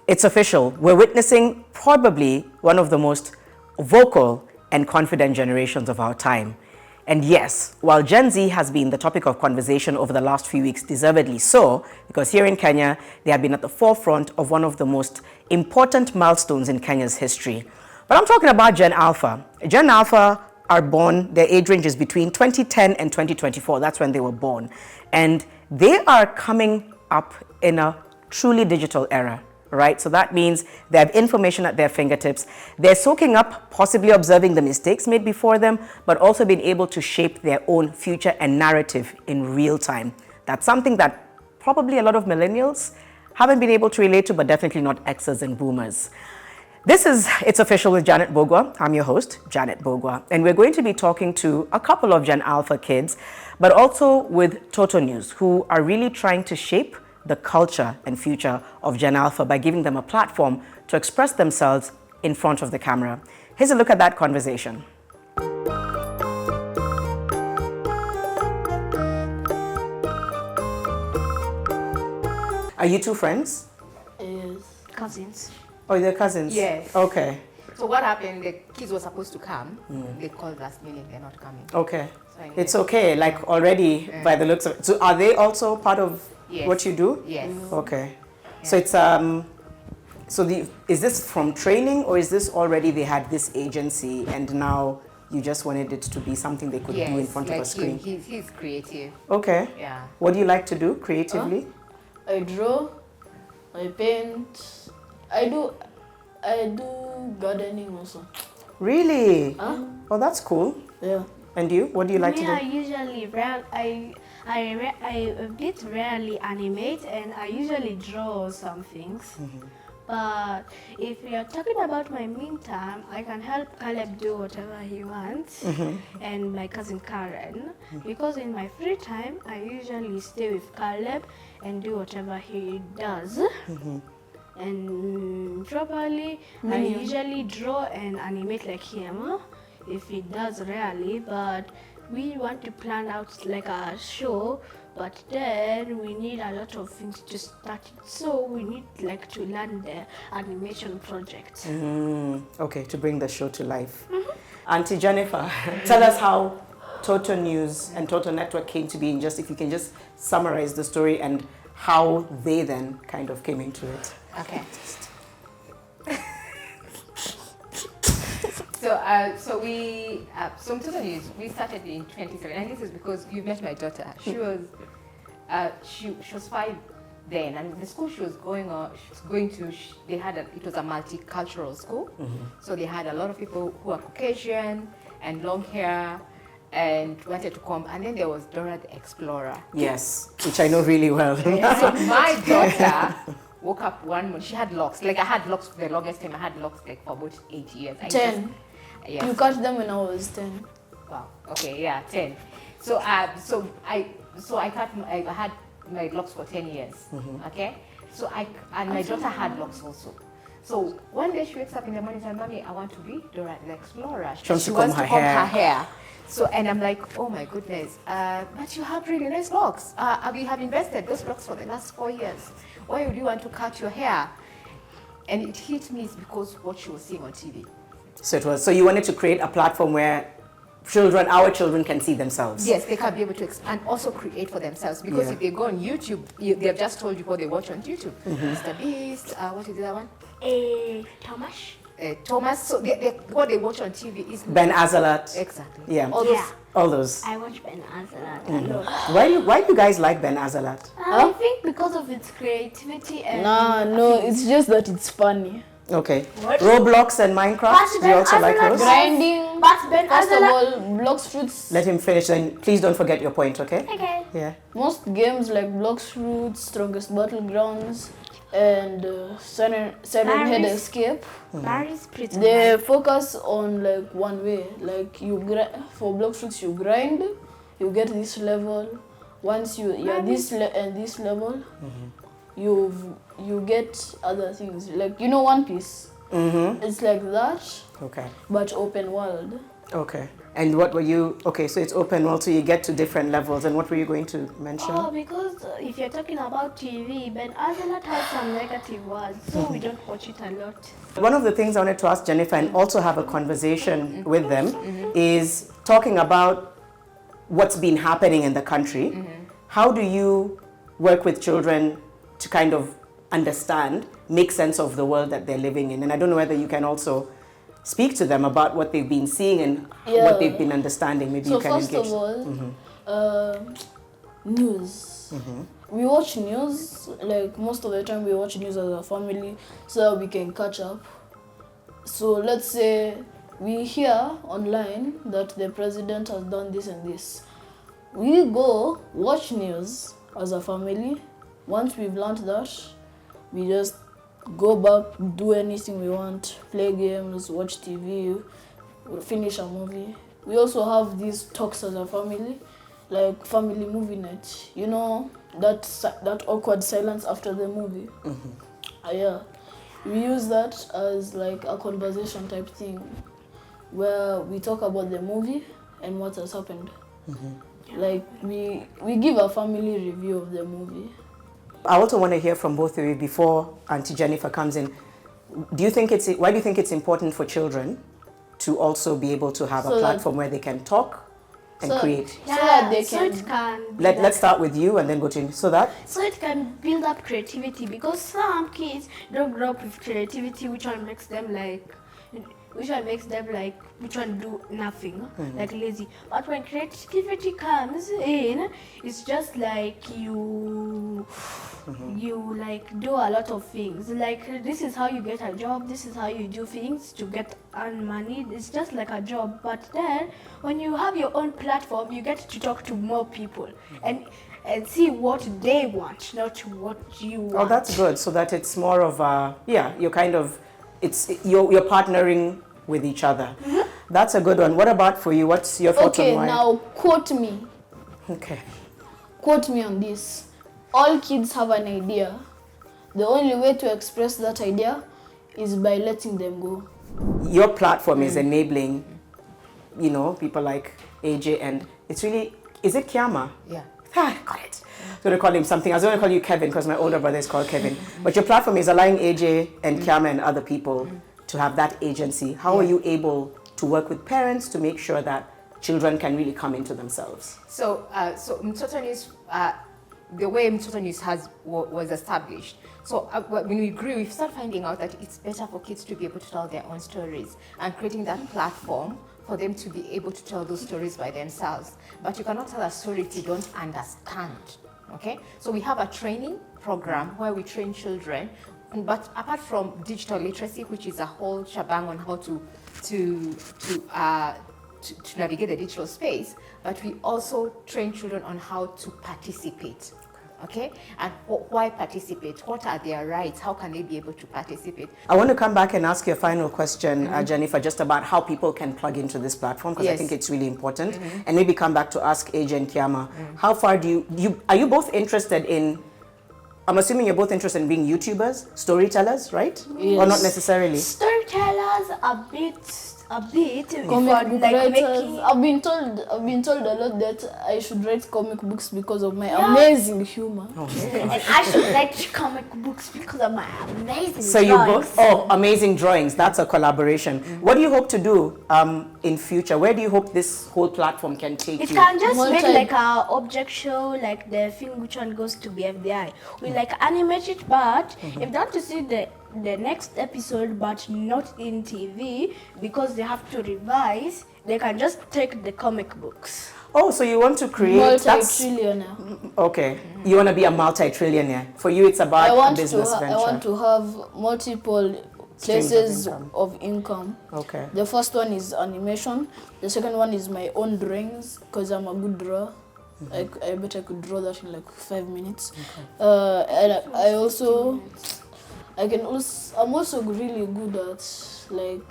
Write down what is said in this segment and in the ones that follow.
It's official. We're witnessing probably one of the most vocal and confident generations of our time. And yes, while Gen Z has been the topic of conversation over the last few weeks, deservedly so, because here in Kenya, they have been at the forefront of one of the most important milestones in Kenya's history. But I'm talking about Gen Alpha. Gen Alpha are born, their age range is between 2010 and 2024. That's when they were born. And they are coming up in a truly digital era. Right? So that means they have information at their fingertips. They're soaking up, possibly observing the mistakes made before them, but also being able to shape their own future and narrative in real time. That's something that probably a lot of millennials haven't been able to relate to, but definitely not Xers and boomers. This is It's Official with Janet Bogwa. I'm your host, Janet Bogwa, and we're going to be talking to a couple of Gen Alpha kids, but also with Mtoto News, who are really trying to shape the culture and future of Gen Alpha by giving them a platform to express themselves in front of the camera. Here's a look at that conversation. Are you two friends? Yes. Cousins. Oh, they're cousins? Yes. Okay. So what happened, the kids were supposed to come, they called last minute, they're not coming. Okay. So It's okay, like already by the looks of it. So are they also part of what you do? Yes. Okay. Yeah. So it's is this from training, or is this already they had this agency and now you just wanted it to be something they could do in front of a screen? He's creative. Okay. Yeah. What do you like to do creatively? I draw, I paint, I do gardening also. Really? Oh, that's cool. Yeah. And you? What do you like to do? I usually I a bit rarely animate, and I usually draw some things. But if we are talking about my meantime, I can help Caleb do whatever he wants, and my cousin Karen, because in my free time I usually stay with Caleb and do whatever he does. And probably I usually draw and animate like him, if he does rarely, but we want to plan out like a show, but then we need a lot of things to start it, so we need like to learn the animation project. Okay, to bring the show to life. Auntie Jennifer, tell us how Mtoto News and Mtoto Network came to be, and just if you can just summarize the story and how they then kind of came into it. Okay. So Mtoto News, we started in 2017, and this is because you met my daughter. She was 5 then, and the school she was going to, it was a multicultural school. So they had a lot of people who are Caucasian and long hair and wanted to come, and then there was Dora the Explorer. Yes, which I know really well. So my daughter woke up one morning, she had locks. Like I had locks for the longest time. I had locks like for about 8 years. 10. Yes. You cut them when I was 10. Wow. Okay. Yeah. 10. So I had my locks for 10 years. Okay. So my daughter had locks also. So one day she wakes up in the morning and says, "Mommy, I want to be Dora the Explorer." She wants to comb her hair. So, and I'm like, oh my goodness, but you have really nice locks. We have invested those locks for the last 4 years. Why would you want to cut your hair? And it hit me because what she was seeing on TV. So you wanted to create a platform where our children can see themselves. Yes, they can be able to and also create for themselves, because if they go on YouTube, they have just told you what they watch on YouTube. Mr. Beast, what is the other one? Thomas. So what they watch on TV is Ben Azalat. Exactly. Yeah. All those. I watch Ben Azalat a lot. Why do you guys like Ben Azalat? I think because of its creativity and... No, it's just that it's funny. Okay. Roblox and Minecraft, do you also like those? Grinding. But Ben First of Azalat... all, Blocks Fruits. Let him finish, and please don't forget your point, okay? Okay. Yeah. Most games like Blocks Fruits, Strongest Battlegrounds, and Siren Head Escape, Barry's pretty they focus on like one way. Like for Blocks Fruits, you grind, you get this level. Once you're this level, you get other things, like One Piece. It's like that, Okay. but open world. Okay. And what were you, okay, so it's open also, you get to different levels. And what were you going to mention? Oh, because if you're talking about TV, Ben Azalat has some negative words, so we don't watch it a lot. One of the things I wanted to ask Jennifer and also have a conversation with them is talking about what's been happening in the country. How do you work with children to kind of understand, make sense of the world that they're living in? And I don't know whether you can also speak to them about what they've been seeing and what they've been understanding. Maybe So you can first engage. of all, news. We watch news, like most of the time we watch news as a family so that we can catch up. So let's say we hear online that the president has done this and this. We go watch news as a family. Once we've learned that, we just go back, do anything we want, play games, watch TV, finish a movie. We also have these talks as a family, like family movie night. You know, that awkward silence after the movie. Yeah. We use that as like a conversation type thing where we talk about the movie and what has happened. Like we give a family review of the movie. I also want to hear from both of you before Auntie Jennifer comes in. Why do you think it's important for children to also be able to have a platform where they can talk and create? So that they so can. it can Let's start with you and then go to so it can build up creativity, because some kids don't grow up with creativity, which one makes them do nothing, like lazy. But when creativity comes in, it's just like you like do a lot of things. Like this is how you get a job, this is how you do things to earn money. It's just like a job. But then when you have your own platform, you get to talk to more people and see what they want, not what you want. Oh, that's good. So that it's more of a, you're kind of, you're partnering with each other. That's a good one. What about for you? What's your thoughts on why? Okay, now quote me. Okay. Quote me on this. All kids have an idea. The only way to express that idea is by letting them go. Your platform is enabling, people like AJ, and it's really, is it Kiama? Yeah. Ah, got it. I was going to call him something. I was going to call you Kevin because my older brother is called Kevin. But your platform is allowing AJ and Kiama and other people to have that agency. How are you able to work with parents to make sure that children can really come into themselves? So Mtoto News, the way Mtoto News was established. So when we grew, we started finding out that it's better for kids to be able to tell their own stories and creating that platform for them to be able to tell those stories by themselves. But you cannot tell a story if you don't understand, okay? So we have a training program where we train children, but apart from digital literacy, which is a whole shebang on how to navigate the digital space, but we also train children on how to participate. Okay, and why participate? What are their rights? How can they be able to participate? I want to come back and ask you a final question, Jennifer, just about how people can plug into this platform, because I think it's really important. And maybe come back to ask AJ and Kiama, how far are you both interested in, I'm assuming you're both interested in being YouTubers, storytellers, right? Yes. Or not necessarily? Storytellers a bit Comic book writers. making. I've been told a lot that I should write comic books because of my amazing humor. And I should write comic books because of my amazing So you drawings. both, amazing drawings. That's a collaboration. What do you hope to do in future? Where do you hope this whole platform can take It you? can just One make time. like a object show, like the thing which one goes to BFDI. We like animate it, but if they want to see the next episode, but not in TV because they have to revise, they can just take the comic books. Oh, so you want to create... Multi-trillionaire. Okay. You want to be a multi-trillionaire. For you, it's about a business venture. I want to have multiple Streams of places income. of income. Okay. The first one is animation. The second one is my own drawings because I'm a good drawer. I bet I could draw that in like 5 minutes. And I'm also really good at, like,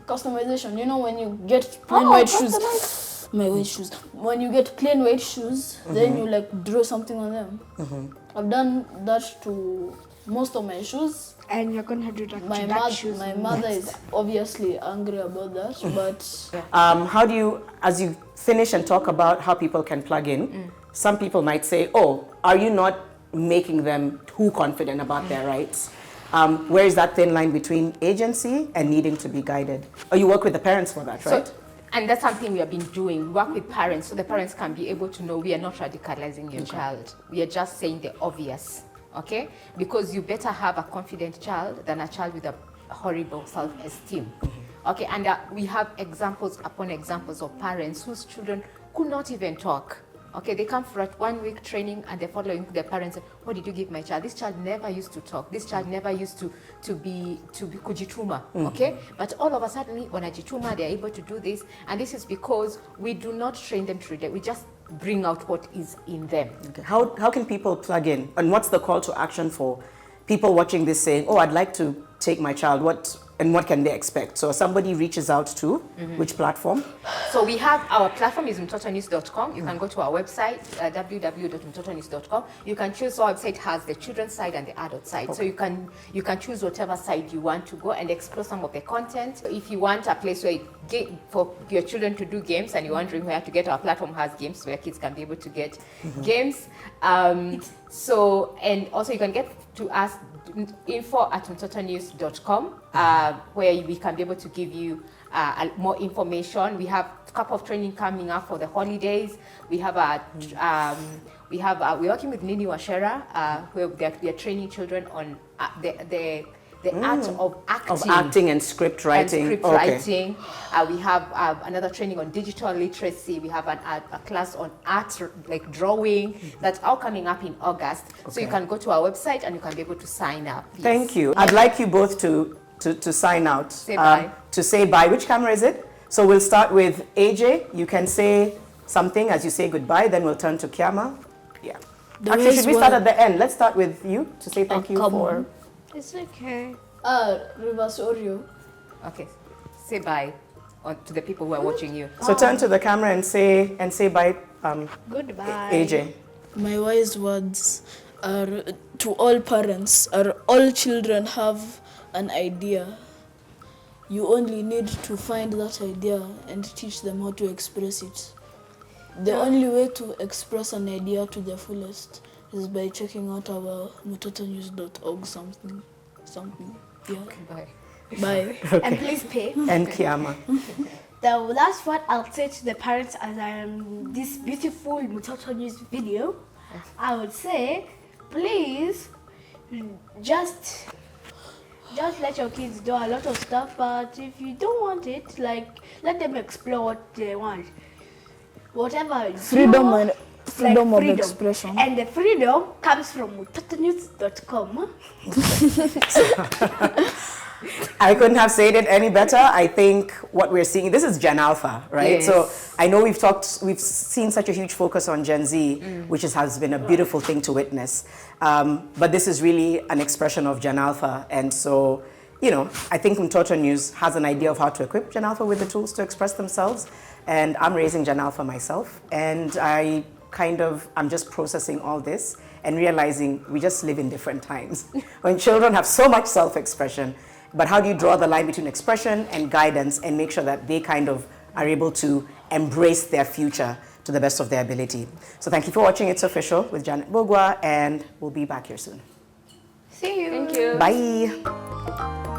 customization. When you get plain white shoes, my white shoes. When you get plain white shoes, then you like draw something on them. I've done that to most of my shoes. And you're gonna do that. My mother is obviously angry about that, but How do you, as you finish and talk about how people can plug in, some people might say, oh, are you not making them too confident about their rights? Where is that thin line between agency and needing to be guided? Oh, you work with the parents for that, right? And that's something we have been doing. We work with parents so the parents can be able to know we are not radicalizing your child. We are just saying the obvious, okay? Because you better have a confident child than a child with a horrible self-esteem. Okay, and we have examples upon examples of parents whose children could not even talk. Okay, they come for a 1-week training and they're following their parents. What did you give my child? This child never used to talk. This child never used to be kujituma. Okay, but all of a sudden, when ajituma, they're able to do this, and this is because we do not train them to read it. We just bring out what is in them. Okay. How can people plug in, and what's the call to action for people watching this saying, oh, I'd like to take my child? What can they expect? So somebody reaches out to which platform? So we have our platform is mtotonews.com. You can go to our website, www.mtotonews.com. You can choose. Our website has the children's side and the adult side. Okay. So you can choose whatever side you want to go and explore some of the content. If you want a place where for your children to do games and you're wondering where to get, our platform has games where kids can be able to get games. So, and also you can get to us info@mtotonews.com, where we can be able to give you more information. We have a couple of training coming up for the holidays. We have we're working with Nini Washera, where we are training children on the art of acting. Of acting and script writing. Writing. We have another training on digital literacy. We have a class on art, like drawing. That's all coming up in August. So you can go to our website and you can be able to sign up. Yes. Thank you. I'd like you both to sign out. Say bye. To say bye. Which camera is it? So we'll start with AJ. You can say something as you say goodbye. Then we'll turn to Kiama. Yeah. Actually, should we start at the end? Let's start with you to say thank you for... It's okay. Reverse Oreo. Okay. Say bye to the people who are watching you. So turn to the camera and say bye. Goodbye. AJ. My wise words are to all parents, all children have an idea. You only need to find that idea and teach them how to express it. The only way to express an idea to the fullest is by checking out our mtotonews.org something. Yeah. Bye. Bye. Okay. And please pay. And Kiama. The last one I'll say to the parents as I am this beautiful Mtoto News video, I would say, please just let your kids do a lot of stuff, but if you don't want it, like, let them explore what they want. Whatever. Freedom of expression. And the freedom comes from mtotonews.com. I couldn't have said it any better. I think what we're seeing, this is Gen Alpha, right? Yes. So I know we've seen such a huge focus on Gen Z, which has been a beautiful thing to witness. But this is really an expression of Gen Alpha. And so, I think Mtoto News has an idea of how to equip Gen Alpha with the tools to express themselves. And I'm raising Gen Alpha myself. And I'm just processing all this and realizing we just live in different times. When children have so much self-expression, but how do you draw the line between expression and guidance and make sure that they are able to embrace their future to the best of their ability? So thank you for watching It's Official with Janet Bogwa, and we'll be back here soon. See you. Thank you. Bye.